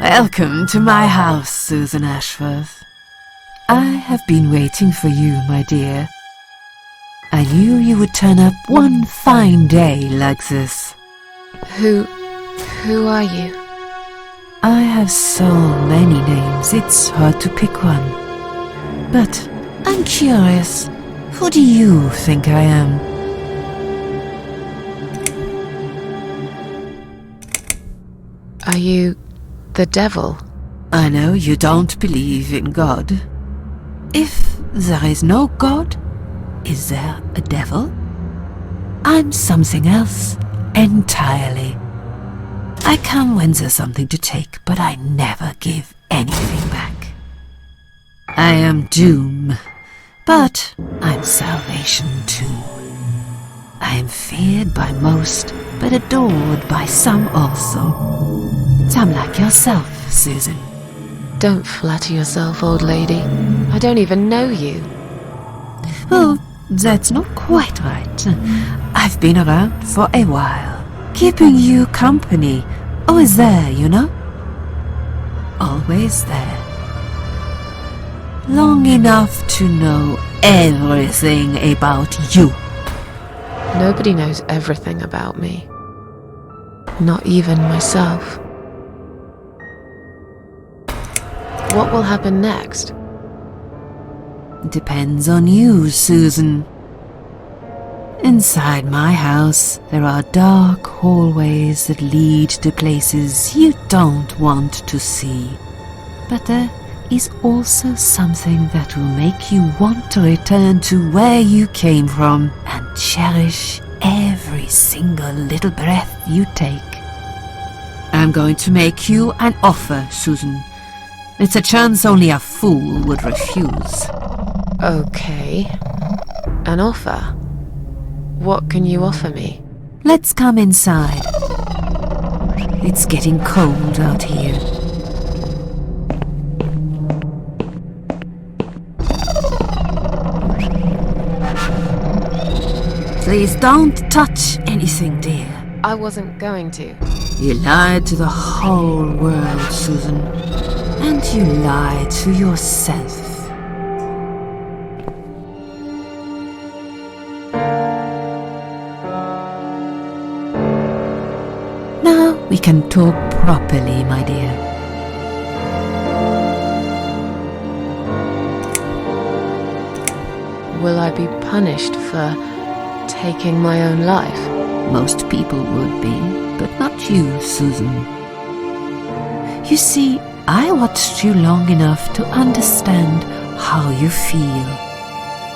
Welcome to my house, Susan Ashworth. I have been waiting for you, my dear. I knew you would turn up one fine day like this. Who are you? I have so many names, it's hard to pick one. But I'm curious, who do you think I am? Are you the devil? I know you don't believe in God. If there is no God, is there a devil? I'm something else entirely. I come when there's something to take, but I never give anything back. I am doom, but I'm salvation too. I am feared by most, but adored by some also. Some like yourself, Susan. Don't flatter yourself, old lady. I don't even know you. Well, that's not quite right. I've been around for a while, keeping you company. Always there, you know? Always there. Long enough to know everything about you. Nobody knows everything about me. Not even myself. What will happen next? Depends on you, Susan. Inside my house, there are dark hallways that lead to places you don't want to see. But there is also something that will make you want to return to where you came from and cherish every single little breath you take. I'm going to make you an offer, Susan. It's a chance only a fool would refuse. Okay. An offer? What can you offer me? Let's come inside. It's getting cold out here. Please don't touch anything, dear. I wasn't going to. You lied to the whole world, Susan. And you lied to yourself. Now we can talk properly, my dear. Will I be punished for taking my own life? Most people would be, but not you, Susan. You see, I watched you long enough to understand how you feel.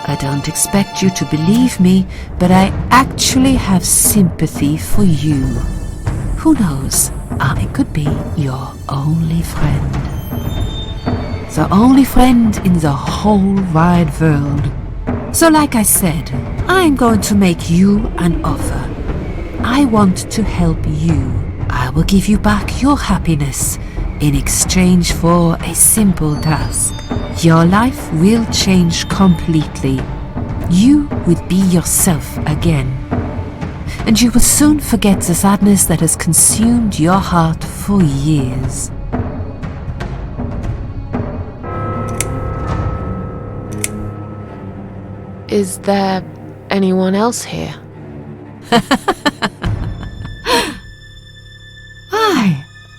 I don't expect you to believe me, but I actually have sympathy for you. Who knows, I could be your only friend. The only friend in the whole wide world. So like I said, I'm going to make you an offer. I want to help you. I will give you back your happiness in exchange for a simple task. Your life will change completely. You will be yourself again. And you will soon forget the sadness that has consumed your heart for years. Is there anyone else here?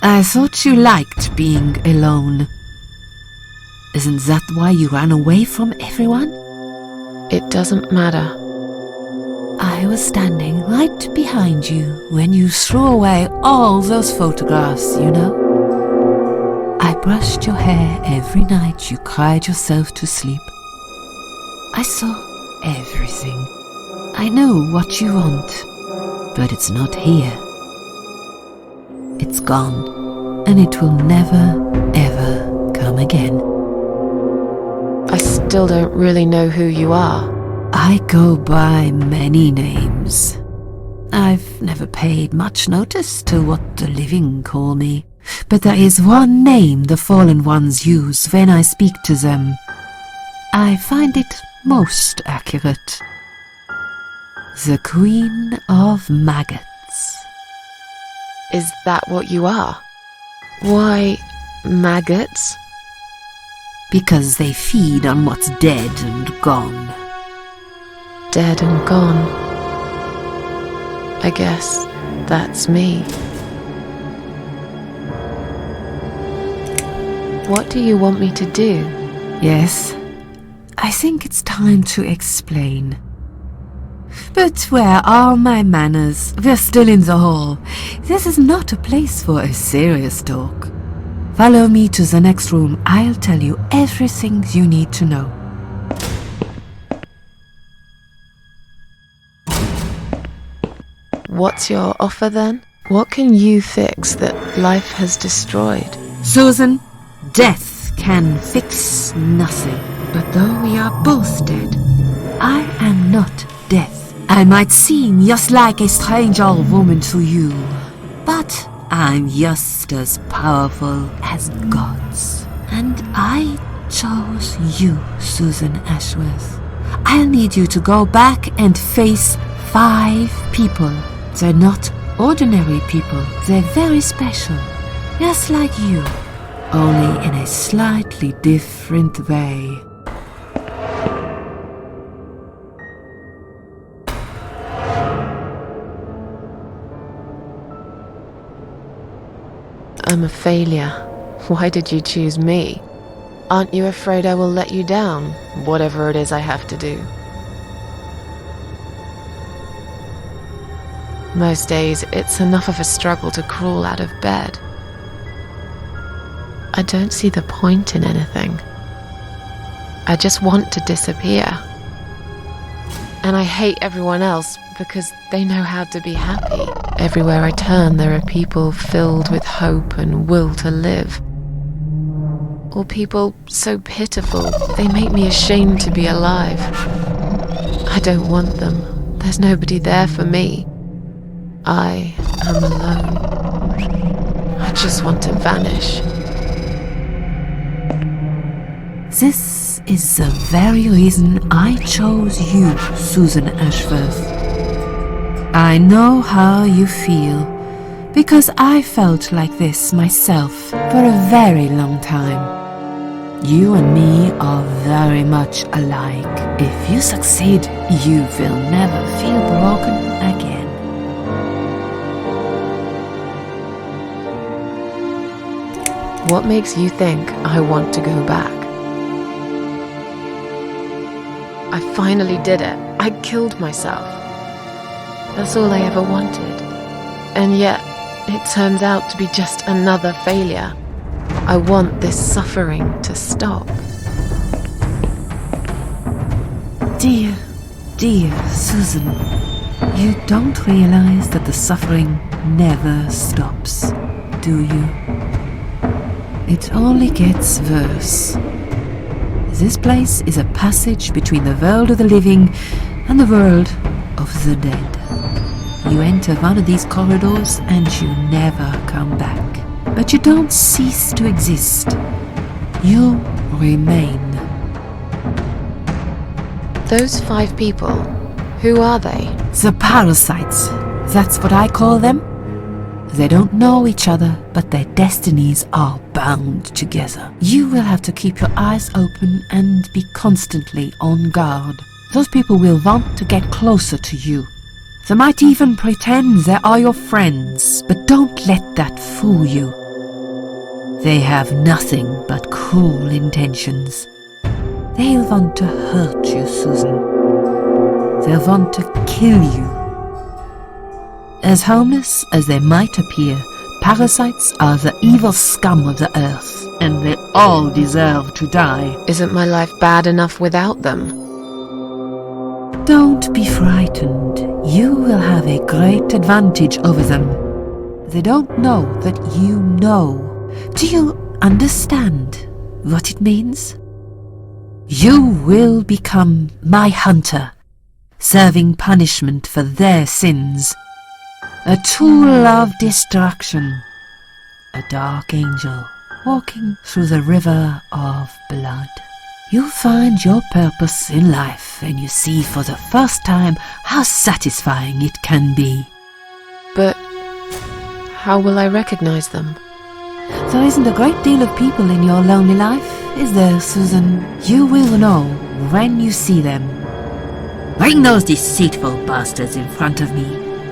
I thought you liked being alone. Isn't that why you ran away from everyone? It doesn't matter. I was standing right behind you when you threw away all those photographs, you know? I brushed your hair every night you cried yourself to sleep. I saw everything. I know what you want, but it's not here. It's gone, and it will never, ever come again. I still don't really know who you are. I go by many names. I've never paid much notice to what the living call me, but there is one name the fallen ones use when I speak to them. I find it most accurate. The Queen of Maggots. Is that what you are? Why maggots? Because they feed on what's dead and gone. Dead and gone. I guess that's me. What do you want me to do? Yes, I think it's time to explain. But where are my manners? We're still in the hall. This is not a place for a serious talk. Follow me to the next room. I'll tell you everything you need to know. What's your offer then? What can you fix that life has destroyed? Susan, death can fix nothing. But though we are both dead, I am not death. I might seem just like a strange old woman to you, but I'm just as powerful as gods. And I chose you, Susan Ashworth. I'll need you to go back and face 5 people. They're not ordinary people. They're very special, just like you, only in a slightly different way. I'm a failure. Why did you choose me? Aren't you afraid I will let you down, whatever it is I have to do? Most days, it's enough of a struggle to crawl out of bed. I don't see the point in anything. I just want to disappear. And I hate everyone else because they know how to be happy. Everywhere I turn, there are people filled with hope and will to live. Or people so pitiful, they make me ashamed to be alive. I don't want them. There's nobody there for me. I am alone. I just want to vanish. This is the very reason I chose you, Susan Ashworth. I know how you feel, because I felt like this myself for a very long time. You and me are very much alike. If you succeed, you will never feel broken again. What makes you think I want to go back? I finally did it. I killed myself. That's all I ever wanted. And yet, it turns out to be just another failure. I want this suffering to stop. Dear, dear Susan, you don't realize that the suffering never stops, do you? It only gets worse. This place is a passage between the world of the living and the world of the dead. You enter one of these corridors and you never come back. But you don't cease to exist. You remain. Those 5 people, who are they? The parasites, that's what I call them. They don't know each other, but their destinies are bound together. You will have to keep your eyes open and be constantly on guard. Those people will want to get closer to you. They might even pretend they are your friends, but don't let that fool you. They have nothing but cruel intentions. They'll want to hurt you, Susan. They'll want to kill you. As harmless as they might appear, parasites are the evil scum of the earth, and they all deserve to die. Isn't my life bad enough without them? Don't be frightened. You will have a great advantage over them. They don't know that you know. Do you understand what it means? You will become my hunter, serving punishment for their sins. A tool of destruction. A dark angel walking through the river of blood. You'll find your purpose in life and you see for the first time how satisfying it can be. But how will I recognize them? There isn't a great deal of people in your lonely life, is there, Susan? You will know when you see them. Bring those deceitful bastards in front of me,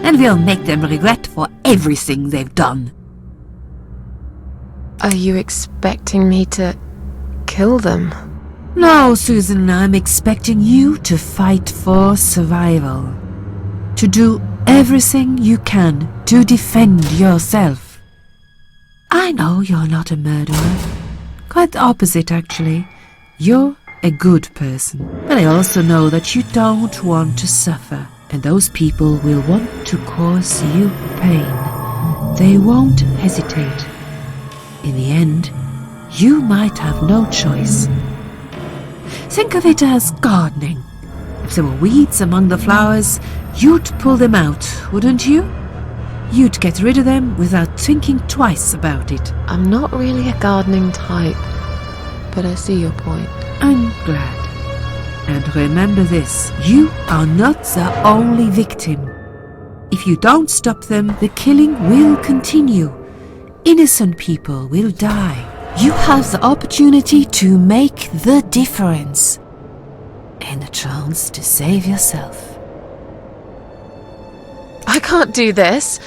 and we'll make them regret for everything they've done. Are you expecting me to kill them? No, Susan, I'm expecting you to fight for survival. To do everything you can to defend yourself. I know you're not a murderer. Quite the opposite, actually. You're a good person. But I also know that you don't want to suffer, and those people will want to cause you pain. They won't hesitate. In the end, you might have no choice. Think of it as gardening. If there were weeds among the flowers, you'd pull them out, wouldn't you? You'd get rid of them without thinking twice about it. I'm not really a gardening type, but I see your point. I'm glad. And remember this, you are not the only victim. If you don't stop them, the killing will continue. Innocent people will die. You have the opportunity to make the difference. And a chance to save yourself. I can't do this.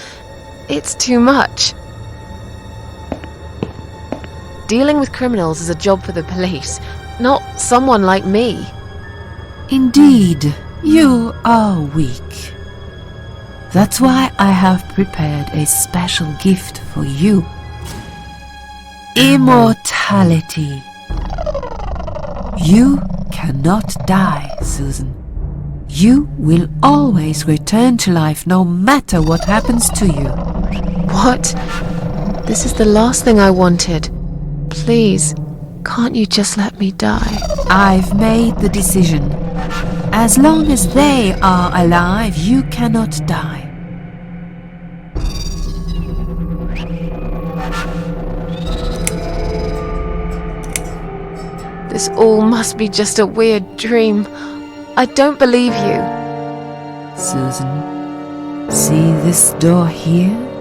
It's too much. Dealing with criminals is a job for the police, not someone like me. Indeed, you are weak. That's why I have prepared a special gift for you. Immortality. You cannot die, Susan. You will always return to life no matter what happens to you. What? This is the last thing I wanted. Please, can't you just let me die? I've made the decision. As long as they are alive, you cannot die. This all must be just a weird dream. I don't believe you. Susan, see this door here?